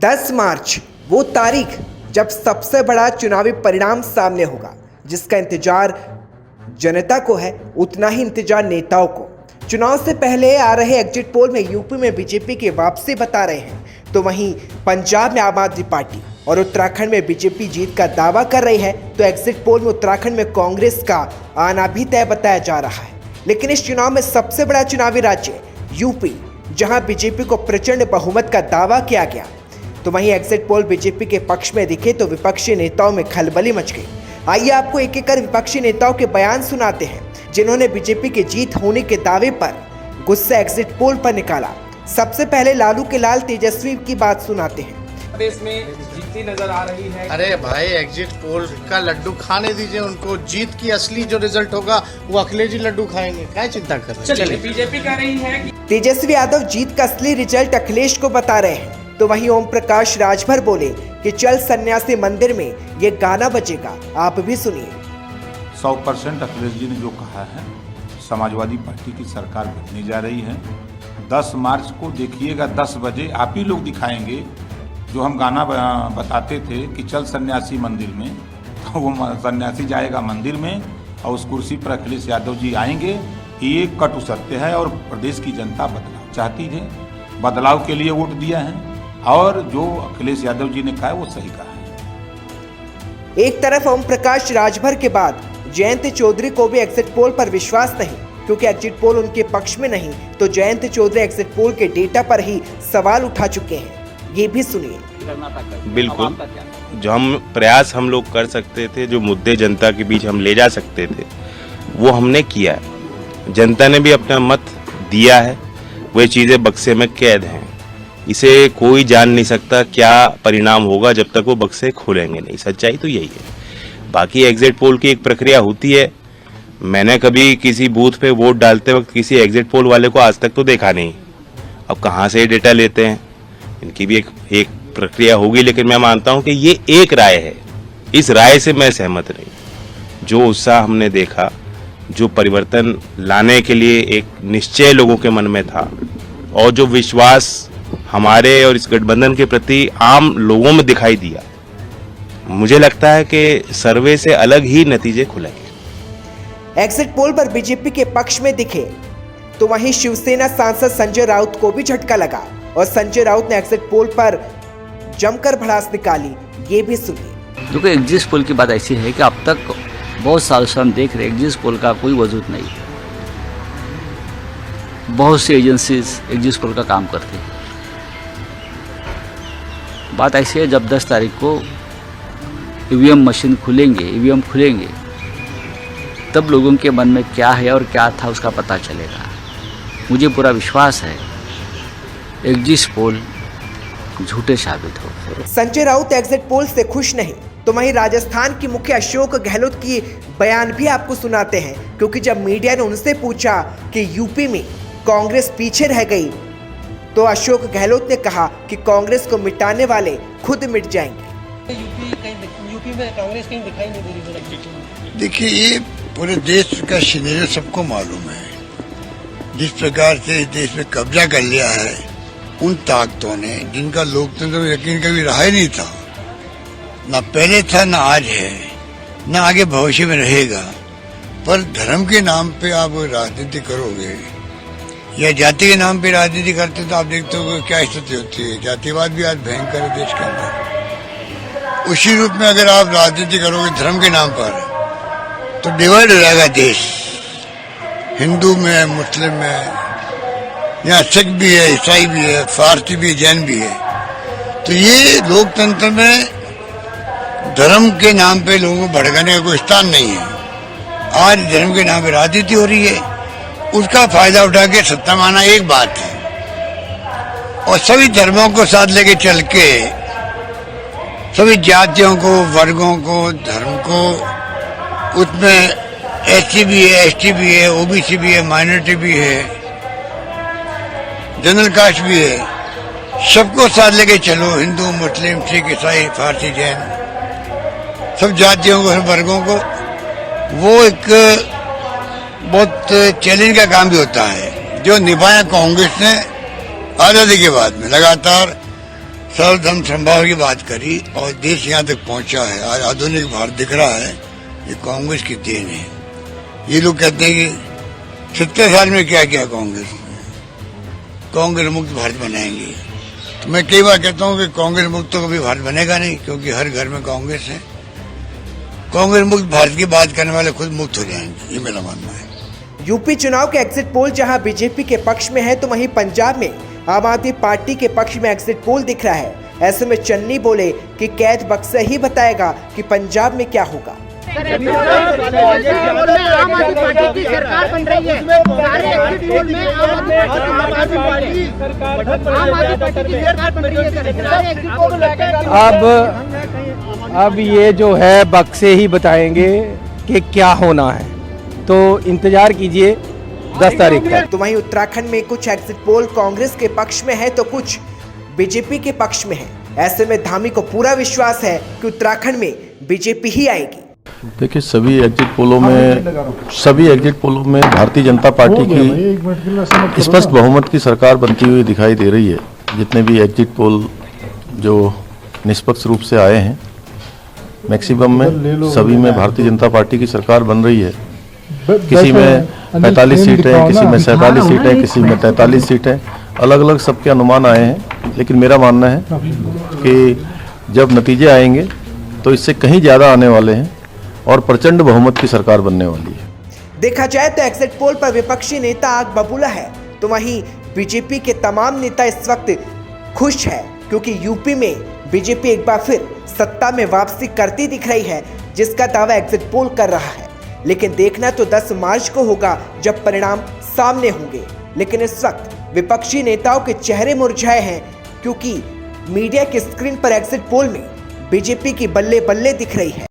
10 मार्च वो तारीख जब सबसे बड़ा चुनावी परिणाम सामने होगा, जिसका इंतजार जनता को है, उतना ही इंतजार नेताओं को। चुनाव से पहले आ रहे एग्जिट पोल में यूपी में बीजेपी की वापसी बता रहे हैं, तो वहीं पंजाब में आम आदमी पार्टी और उत्तराखंड में बीजेपी जीत का दावा कर रही है, तो एग्जिट पोल में उत्तराखंड में कांग्रेस का आना भी तय बताया जा रहा है। लेकिन इस चुनाव में सबसे बड़ा चुनावी राज्य यूपी, जहां बीजेपी को प्रचंड बहुमत का दावा किया गया, तो वहीं एग्जिट पोल बीजेपी के पक्ष में दिखे तो विपक्षी नेताओं में खलबली मच गई। आइए आपको एक एक कर विपक्षी नेताओं के बयान सुनाते हैं, जिन्होंने बीजेपी के जीत होने के दावे पर गुस्सा एग्जिट पोल पर निकाला। सबसे पहले लालू के लाल तेजस्वी की बात सुनाते हैं। देश में जीतती नजर आ रही है। अरे भाई, एग्जिट पोल का लड्डू खाने दीजिए उनको। जीत की असली जो रिजल्ट होगा वो अखिलेश जी लड्डू खाएंगे, क्या चिंता कर रहे हैं। चलिए, बीजेपी कह रही है कि तेजस्वी यादव जीत का असली रिजल्ट अखिलेश को बता रहे हैं, तो वहीं ओम प्रकाश राजभर बोले कि चल सन्यासी मंदिर में ये गाना बजेगा। आप भी सुनिए। 100% अखिलेश जी ने जो कहा है, समाजवादी पार्टी की सरकार बनने जा रही है। 10 मार्च को देखिएगा 10 बजे आप ही लोग दिखाएंगे जो हम गाना बताते थे कि चल सन्यासी मंदिर में, तो वो सन्यासी जाएगा मंदिर में और उस कुर्सी पर अखिलेश यादव जी आएंगे। ये कटु सत्य है और प्रदेश की जनता बदलाव चाहती है, बदलाव के लिए वोट दिया है और जो अखिलेश यादव जी ने कहा है वो सही कहा है। एक तरफ ओम प्रकाश राजभर के बाद जयंत चौधरी को भी एग्जिट पोल पर विश्वास नहीं, क्योंकि एग्जिट पोल उनके पक्ष में नहीं, तो जयंत चौधरी एग्जिट पोल के डेटा पर ही सवाल उठा चुके हैं। ये भी सुनिए। बिल्कुल, जो हम प्रयास हम लोग कर सकते थे, जो मुद्दे जनता के बीच हम ले जा सकते थे, वो हमने किया है। जनता ने भी अपना मत दिया है, वे चीजें बक्से में कैद हैं। इसे कोई जान नहीं सकता क्या परिणाम होगा जब तक वो बक्से खोलेंगे नहीं। सच्चाई तो यही है। बाकी एग्जिट पोल की एक प्रक्रिया होती है। मैंने कभी किसी बूथ पे वोट डालते वक्त किसी एग्जिट पोल वाले को आज तक तो देखा नहीं। अब कहाँ से डेटा लेते हैं, इनकी भी एक प्रक्रिया होगी, लेकिन मैं मानता हूं कि ये एक राय है। इस राय से मैं सहमत नहीं। जो उत्साह हमने देखा, जो परिवर्तन लाने के लिए एक निश्चय लोगों के मन में था और जो विश्वास हमारे और इस गठबंधन के प्रति आम लोगों में दिखाई दिया, मुझे लगता है कि सर्वे से अलग ही नतीजे खुलेंगे। एग्जिट पोल पर बीजेपी के पक्ष में दिखे, तो वहीं शिवसेना सांसद संजय राउत को भी झटका लगा और संजय राउत ने एग्जिट पोल पर जमकर भड़ास निकाली। ये भी सुनिए। देखो, एग्जिट पोल की बात ऐसी है कि अब तक बहुत सालों से हम देख रहे हैं एग्जिट पोल का कोई वजूद नहीं। बहुत सी एजेंसीज एग्जिट पोल का काम करती हैं। बात ऐसी है, जब 10 तारीख को ईवीएम मशीन खुलेंगे, ईवीएम खुलेंगे, तब लोगों के मन में क्या है और क्या था उसका पता चलेगा। मुझे पूरा विश्वास है एग्जिट पोल झूठे साबित हो। संजय राउत एग्जिट पोल से खुश नहीं, तो वहीं राजस्थान की मुख्य अशोक गहलोत की बयान भी आपको सुनाते हैं, क्योंकि जब मीडिया ने उनसे पूछा कि यूपी में कांग्रेस पीछे रह गई, तो अशोक गहलोत ने कहा कि कांग्रेस को मिटाने वाले खुद मिट जाएंगे। यूपी में कांग्रेस कहीं दिखाई नहीं दे रही। देखिए, ये पूरे देश का सिनेरियो सबको मालूम है। जिस प्रकार से इस देश में कब्जा कर लिया है उन ताकतों ने, जिनका लोकतंत्र में यकीन कभी रहा ही नहीं था, ना पहले था, ना आज है, ना आगे भविष्य में रहेगा। पर धर्म के नाम पे आप राजनीति करोगे या जाति के नाम पे राजनीति करते तो आप देखते हो क्या स्थिति होती है। जातिवाद भी आज भयंकर है देश के अंदर। उसी रूप में अगर आप राजनीति करोगे धर्म के नाम पर, तो डिवाइड हो जाएगा देश। हिंदू में, मुस्लिम में, यहाँ सिख भी है, ईसाई भी है, फारसी भी है, जैन भी है। तो ये लोकतंत्र में धर्म के नाम पे लोगों को भड़काने का कोई स्थान नहीं है। आज धर्म के नाम पे राजनीति हो रही है, उसका फायदा उठा के सत्ता में आना एक बात है, और सभी धर्मों को साथ लेके चल के सभी जातियों को, वर्गों को, धर्म को, उसमें एससी भी है, एसटी भी है, ओबीसी भी है, माइनॉरिटी भी है, जनरल कास्ट भी है, सबको साथ लेके चलो। हिंदू, मुस्लिम, सिख, ईसाई, फारसी, जैन, सब जातियों को, सब वर्गों को। वो एक बहुत चैलेंज का काम भी होता है जो निभाया कांग्रेस ने आजादी के बाद में। लगातार सर्वधर्म संभाव की बात करी और देश यहाँ तक पहुंचा है। आज आधुनिक भारत दिख रहा है, ये कांग्रेस की देन है। ये लोग कहते हैं कि 70 साल में क्या किया कांग्रेस ने, कांग्रेस मुक्त भारत बनाएंगे। तो मैं कई बार कहता हूँ कि कांग्रेस मुक्त तो कभी भारत बनेगा नहीं, क्योंकि हर घर में कांग्रेस है। कांग्रेस मुक्त भारत की बात करने वाले खुद मुक्त हो जाएंगे, ये मेरा मानना है। यूपी चुनाव के एग्जिट पोल जहां बीजेपी के पक्ष में है, तो वहीं पंजाब में आम आदमी पार्टी के पक्ष में एग्जिट पोल दिख रहा है। ऐसे में चन्नी बोले कि कैद बक्सा ही बताएगा कि पंजाब में क्या होगा। आम आदमी पार्टी की सरकार बन रही है, सारे एग्जिट पोल में आम आदमी पार्टी की सरकार बन रही है। अब ये जो है बक्से ही बताएंगे कि क्या होना है, तो इंतजार कीजिए 10 तारीख तक। तो वहीं उत्तराखंड में कुछ एग्जिट पोल कांग्रेस के पक्ष में है तो कुछ बीजेपी के पक्ष में है। ऐसे में धामी को पूरा विश्वास है कि उत्तराखंड में बीजेपी ही आएगी। देखिए, सभी एग्जिट पोलों में भारतीय जनता पार्टी की स्पष्ट बहुमत की सरकार बनती हुई दिखाई दे रही है। जितने भी एग्जिट पोल जो निष्पक्ष रूप से आए हैं, मैक्सिमम में सभी में भारतीय जनता पार्टी की सरकार बन रही है। किसी में 45 सीटें, किसी में 47 सीटें, किसी में 43 सीटें, अलग अलग सबके अनुमान आए हैं। लेकिन मेरा मानना है कि जब नतीजे आएंगे तो इससे कहीं ज़्यादा आने वाले हैं और प्रचंड बहुमत की सरकार बनने वाली है। देखा जाए तो एग्जिट पोल पर विपक्षी नेता आग बबूला है, तो वहीं बीजेपी के तमाम नेता इस वक्त खुश है, क्योंकि यूपी में बीजेपी एक बार फिर सत्ता में वापसी करती दिख रही है, जिसका दावा एग्जिट पोल कर रहा है। लेकिन देखना तो 10 मार्च को होगा, जब परिणाम सामने होंगे। लेकिन इस वक्त विपक्षी नेताओं के चेहरे मुरझाए हैं, क्योंकि मीडिया की स्क्रीन पर एग्जिट पोल में बीजेपी की बल्ले बल्ले दिख रही है।